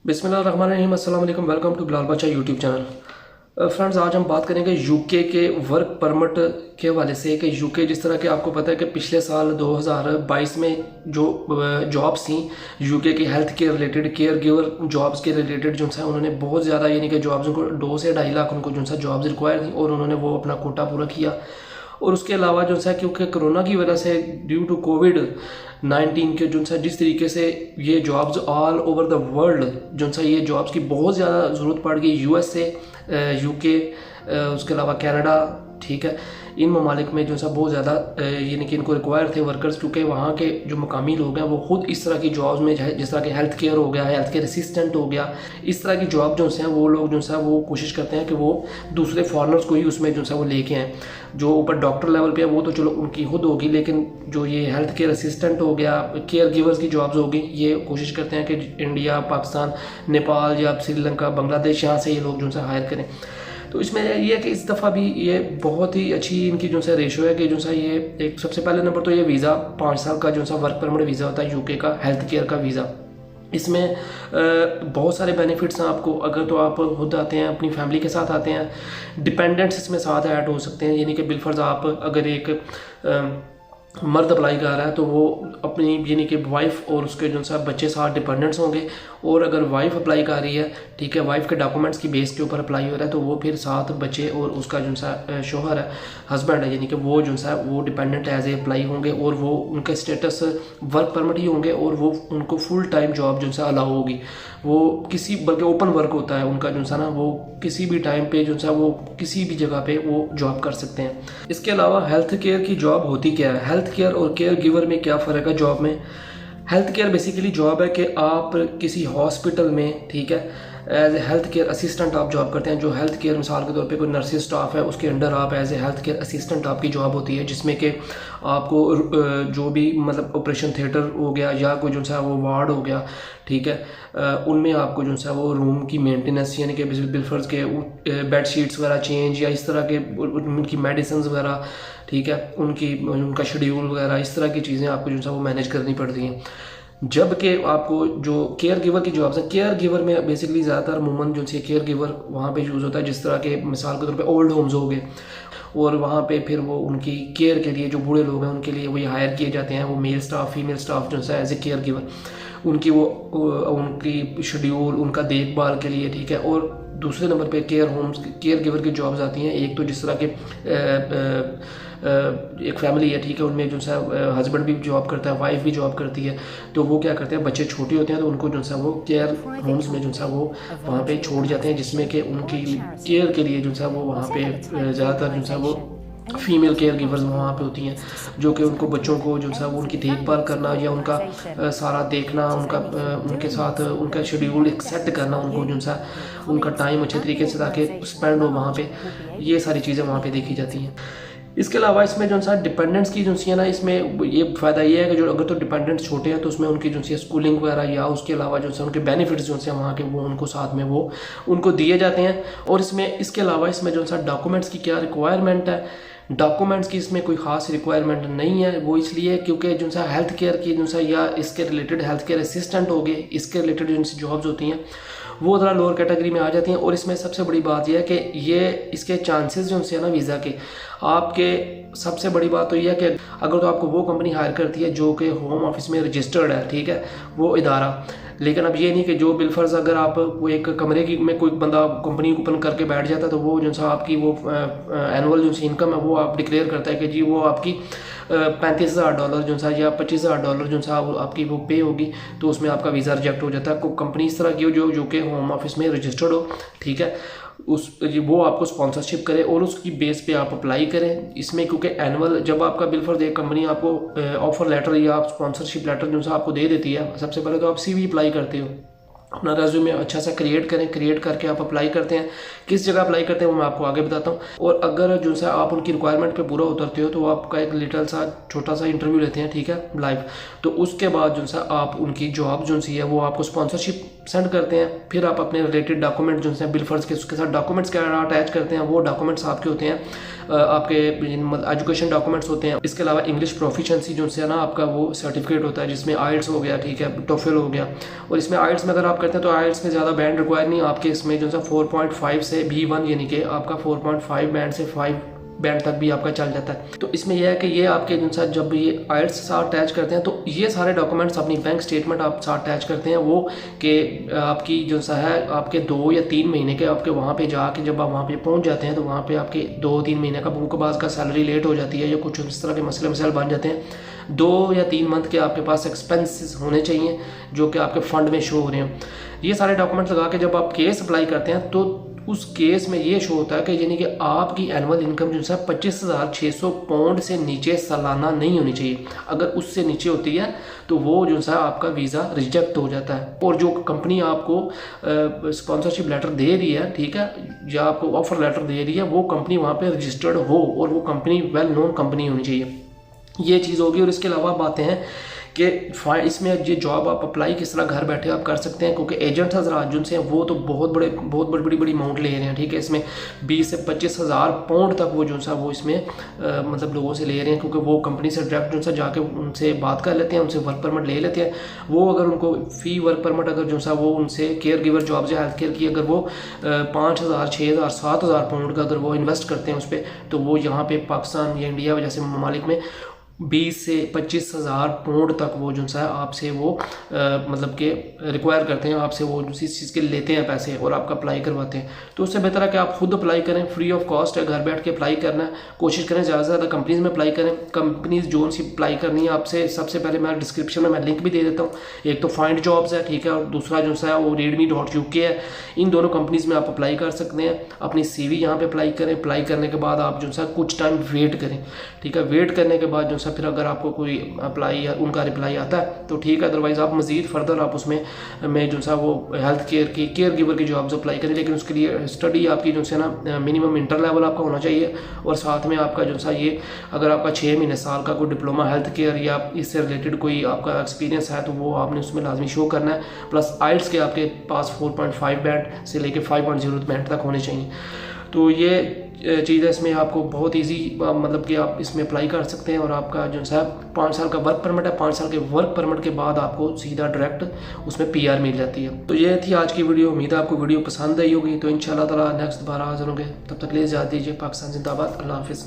बिस्मिल्लाहिर्रहमानिर्रहीम, अस्सलाम वालेकुम। वेलकम टू बिलाल बादशाह यूट्यूब चैनल। फ्रेंड्स, आज हम बात करेंगे यूके के वर्क परमिट के हवाले से कि यूके जिस तरह के आपको पता है कि पिछले साल 2022 में जो जॉब्स थी यूके की health care related, care giver jobs के रिलेटेड जो है उन्होंने बहुत ज़्यादा यानी कि जॉब्स उनको 2 से 2.5 लाख उनको जो है जॉब्स रिक्वायर थी और उन्होंने वो अपना कोटा पूरा किया। और उसके अलावा जो है क्योंकि कोरोना की वजह से ड्यू टू कोविड-19 के जो है जिस तरीके से ये jobs all over the world जो है ये जॉब्स की बहुत ज़्यादा ज़रूरत पड़ गई। यूएसए, यूके, उसके अलावा कनाडा, ठीक है, इन ममालिक में जो है बहुत ज़्यादा यानी कि इनको रिक्वायर थे वर्कर्स, क्योंकि वहाँ के जो मकामी लोग हैं वो खुद इस तरह की जॉब्स में जिस तरह के हेल्थ केयर हो गया, हेल्थ केयर असिस्टेंट हो गया, इस तरह की जॉब जो हैं वो लोग जो है वो कोशिश करते हैं कि वो दूसरे फॉरनर्स को ही उसमें जो है वो लेके आएँ। जो ऊपर डॉक्टर लेवल पे है वो तो चलो उनकी खुद होगी, लेकिन जो ये हेल्थ केयर असिस्टेंट हो गया, केयर गिवर्स की जॉब्स होगी, ये कोशिश करते हैं कि इंडिया, पाकिस्तान, नेपाल या श्रीलंका, बांग्लादेश, यहाँ से ये लोग जो है हायर करें। तो इसमें ये है कि इस दफ़ा भी ये बहुत ही अच्छी इनकी जो है रेशो है कि जो है ये एक सबसे पहले नंबर तो ये वीज़ा 5 साल का जो है वर्क परमिट वीज़ा होता है यूके का, हेल्थ केयर का वीज़ा। इसमें बहुत सारे बेनिफिट्स हैं आपको। अगर तो आप खुद आते हैं, अपनी फैमिली के साथ आते हैं, डिपेंडेंट्स इसमें साथ ऐड हो सकते हैं, यानी कि बिलफर्ज आप अगर एक मर्द अप्लाई कर रहा है तो वो अपनी यानी कि वाइफ और उसके जो है बच्चे साथ डिपेंडेंट्स होंगे। और अगर वाइफ अप्लाई कर रही है, ठीक है, वाइफ के डॉक्यूमेंट्स की बेस के ऊपर अप्लाई हो रहा है तो वो फिर साथ बच्चे और उसका जो है शोहर है, हस्बैंड है, यानी कि वो जो है वो डिपेंडेंट एज ए अप्लाई होंगे और वो उनके स्टेटस वर्क परमिट ही होंगे और वो उनको फुल टाइम जॉब जो है अलाउ होगी। वो किसी बल्कि ओपन वर्क होता है उनका जो है ना, वो किसी भी टाइम पे जो है वो किसी भी जगह पे वो जॉब कर सकते हैं। इसके अलावा हेल्थ केयर की जॉब होती क्या है, हेल्थ केयर और केयर गिवर में क्या फ़र्क है जॉब में। हेल्थ केयर बेसिकली जॉब है कि आप किसी हॉस्पिटल में, ठीक है, as a health care assistant आप जॉब करते हैं। जो हेल्थ केयर मिसाल के तौर पे कोई नर्सिंग स्टाफ है उसके अंडर आप as a health care assistant आपकी जॉब होती है, जिसमें कि आपको जो भी मतलब ऑपरेशन थिएटर हो गया या कोई जो है वो वार्ड हो गया, ठीक है, उनमें आपको जो है वो रूम की मेंटेनेंस यानी कि बिलफर्स के बेड शीट्स वगैरह चेंज या इस तरह के उनकी मेडिसिन वगैरह, ठीक है, उनका शेड्यूल वगैरह, इस तरह की चीज़ें आपको जो है वो मैनेज करनी पड़ती हैं। जबकि आपको जो केयर गिवर की जॉब्स है, केयर गिवर में बेसिकली ज़्यादातर अमूमन जो है केयर गिवर वहाँ पे यूज़ होता है जिस तरह के मिसाल के तौर पे ओल्ड होम्स हो गए और वहाँ पे फिर वो उनकी केयर के लिए जो बूढ़े लोग हैं उनके लिए वो हायर किए जाते हैं, वो मेल स्टाफ, फीमेल स्टाफ जो है एज ए केयर गिवर, उनकी शेड्यूल, उनका देखभाल के लिए, ठीक है। और दूसरे नंबर पे केयर होम्स, केयर गिवर की जॉब्स आती हैं। एक तो जिस तरह के एक फैमिली है, ठीक है, उनमें जो है हस्बैंड भी जॉब करता है, वाइफ भी जॉब करती है, तो वो क्या करते हैं, बच्चे छोटे होते हैं तो उनको जो है वो केयर होम्स में जो है वो वहाँ पे छोड़ जाते हैं, जिसमें कि उनकी केयर के लिए जो है वो वहाँ पे ज़्यादातर जो है वो फीमेल केयर गिवर्स वहाँ पे होती हैं, जो कि उनको बच्चों को जो है वो उनकी देखभाल करना या उनका सारा देखना, उनके साथ उनका शेड्यूल एक सेट करना, उनको जो है उनका टाइम अच्छे तरीके से ताकि स्पेंड हो वहाँ पे, ये सारी चीज़ें वहाँ पे देखी जाती हैं। इसके अलावा इसमें जो है डिपेंडेंट्स की जो है ना, इसमें ये फ़ायदा ये है कि जो अगर तो डिपेंडेंट्स छोटे हैं तो उसमें उनकी जो है स्कूलिंग वगैरह या उसके अलावा जो है उनके बेनिफिट्स जो है वहाँ के वो उनको साथ में वो उनको दिए जाते हैं। और इसके अलावा इसमें जो है डॉक्यूमेंट्स की क्या रिक्वायरमेंट है, डॉक्यूमेंट्स की इसमें कोई ख़ास रिक्वायरमेंट नहीं है। वो इसलिए क्योंकि जो है हेल्थ केयर की जो है या इसके रिलेटेड हेल्थ केयर असिस्टेंट हो गए, इसके रिलेटेड जो जॉब्स होती हैं वो ज़रा लोअर कैटेगरी में आ जाती हैं। और इसमें सबसे बड़ी बात यह है कि ये इसके चांसेस जो है ना वीज़ा के, आपके सबसे बड़ी बात तो यह है कि अगर तो आपको वो कंपनी हायर करती है जो कि होम ऑफिस में रजिस्टर्ड है, ठीक है, वो इदारा। लेकिन अब ये नहीं कि जो बिलफर्ज अगर आप वो एक कमरे की में कोई बंदा कंपनी ओपन करके बैठ जाता है तो वो जो है आपकी वो एनुअल जो इनकम है वो आप डिक्लेयर करता है कि जी वो आपकी $35,000 जो है या $25,000 जो है आपकी वो पे होगी, तो उसमें आपका वीज़ा रिजेक्ट हो जाता है। कोई कंपनी इस तरह की हो जो कि होम ऑफिस में रजिस्टर्ड हो, ठीक है, वो आपको स्पॉन्सरशिप करे और उसकी बेस पे आप अप्लाई करें इसमें। क्योंकि एनुअल जब आपका बिलफर्ज एक कंपनी आपको ऑफर लेटर या आप स्पॉन्सरशिप लेटर जो है आपको दे देती है, सबसे पहले तो आप CV अप्लाई करते हो, अपना रेज्यूमे अच्छा सा क्रिएट करें, क्रिएट करके आप अप्लाई करते हैं। किस जगह अप्लाई करते हैं वो मैं आपको आगे बताता हूँ। और अगर जो है आप उनकी रिक्वायरमेंट पे पूरा उतरते हो तो आपका एक लिटल सा छोटा सा इंटरव्यू लेते हैं, ठीक है, लाइव। तो उसके बाद जो है आप उनकी जॉब जो है वो आपको स्पॉन्सरशिप सेंड करते हैं, फिर आप अपने रिलेटेड डॉक्यूमेंट जो है बिल फर्ज के उसके साथ डॉक्यूमेंट्स क्या अटैच करते हैं, वो डॉक्यूमेंट्स आपके होते हैं आपके एजुकेशन डॉक्यूमेंट्स होते हैं। इसके अलावा इंग्लिश प्रोफिशिएंसी जो है ना आपका वो सर्टिफिकेट होता है, जिसमें आइल्स हो गया, ठीक है, टोफल हो गया। और इसमें आइल्स में अगर आप करते हैं तो आइल्स में ज़्यादा बैंड रिक्वायर नहीं, आपके इसमें जो है 4.5 से B1 यानी कि आपका 4.5 बैंड से 5 बैंड तक भी आपका चल जाता है। तो इसमें यह है कि ये आपके जो साथ जब ये आइल्स साथ अटैच करते हैं तो ये सारे डॉक्यूमेंट्स अपनी बैंक स्टेटमेंट आप साथ अटैच करते हैं, वो कि आपकी जो सा है आपके 2 या 3 महीने के आपके वहाँ पे जाके जब आप वहाँ पे पहुँच जाते हैं तो वहाँ पे आपके 2-3 महीने का बुकबाज का सैलरी लेट हो जाती है या कुछ इस तरह के मसले मसाइल बन जाते हैं। 2 या 3 मंथ के आपके पास एक्सपेंसेस होने चाहिए जो कि आपके फंड में शो हो रहे हैं। ये सारे डॉक्यूमेंट्स लगा के जब आप केस अप्लाई करते हैं तो उस केस में ये शो होता है कि यानी कि आपकी एनुअल इनकम जो है 25,600 पाउंड से नीचे सालाना नहीं होनी चाहिए। अगर उससे नीचे होती है तो वो जो है आपका वीज़ा रिजेक्ट हो जाता है। और जो कंपनी आपको स्पॉन्सरशिप लेटर दे रही है, ठीक है, या आपको ऑफर लेटर दे रही है, वो कंपनी वहाँ पे रजिस्टर्ड हो और वो कंपनी वेल नोन कंपनी होनी चाहिए। ये चीज़ होगी। और इसके अलावा बातें हैं कि इसमें ये जॉब आप अप्लाई किस तरह घर बैठे आप कर सकते हैं, क्योंकि एजेंट हजरात जो से वो तो बहुत बड़ी अमाउंट ले रहे हैं, ठीक है। इसमें 20 से 25,000 पाउंड तक वो जो सा वो इसमें मतलब लोगों से ले रहे हैं, क्योंकि वो कंपनी से डायरेक्ट जो सा जाके उनसे बात कर लेते हैं, उनसे वर्क परमिट ले लेते हैं। वो अगर उनको फ़ी वर्क परमिट अगर जो सा वो उनसे केयर गिवर जॉब है हेल्थ केयर की, अगर वो 5,000 6,000 7,000 पाउंड का अगर वो इन्वेस्ट करते हैं उस पर, तो वो यहाँ पे पाकिस्तान या इंडिया जैसे ममालिक में 20 से 25,000 पाउंड तक वो जो है आपसे वो मतलब कि रिक्वायर करते हैं, आपसे वो इस चीज़ के लेते हैं पैसे और आपका अप्लाई करवाते हैं। तो उससे बेहतर है कि आप खुद अप्लाई करें, फ्री ऑफ कॉस्ट है, घर बैठ के अप्लाई करना है। कोशिश करें ज़्यादा से ज़्यादा कंपनीज़ में अप्लाई करें। कंपनीज़ जो सी अप्लाई करनी है आपसे, सबसे पहले मैं डिस्क्रिप्शन में मैं लिंक भी दे देता हूँ। एक तो फाइंड जॉब्स है, ठीक है, और दूसरा जो है वो readme.uk है। इन दोनों कंपनीज़ में आप अप्लाई कर सकते हैं। अपनी CV यहाँ पर अप्लाई करें। अप्लाई करने के बाद आप जो है कुछ टाइम वेट करें, ठीक है। वेट करने के बाद जो है फिर अगर आपको कोई अप्लाई या उनका रिप्लाई आता है तो ठीक है, अदरवाइज आप मज़ीद फर्दर आप उसमें में जो सा वो हेल्थ केयर की केयर गिवर की जॉब्स अप्लाई करें। लेकिन उसके लिए स्टडी आपकी जो है ना मिनिमम इंटर लेवल आपका होना चाहिए, और साथ में आपका जो सा ये अगर आपका 6 महीने साल का कोई डिप्लोमा हेल्थ केयर या इससे रिलेटेड कोई आपका एक्सपीरियंस है तो वो आपने उसमें लाजमी शो करना है। प्लस आइल्स के आपके पास 4.5 बैंड से लेकर 5.0 बैंड तक होने चाहिए। तो ये चीज़ है, इसमें आपको बहुत इजी मतलब कि आप इसमें अप्लाई कर सकते हैं। और आपका जो है 5 साल का वर्क परमिट है। 5 साल के वर्क परमिट के बाद आपको सीधा डायरेक्ट उसमें PR मिल जाती है। तो ये थी आज की वीडियो। उम्मीद है आपको वीडियो पसंद आई होगी। तो इंशाल्लाह ताला नेक्स्ट दोबारा हाजिर होंगे। तब तक ले इजाज़त दीजिए। पाकिस्तान जिंदाबाद। अल्लाह हाफिज़।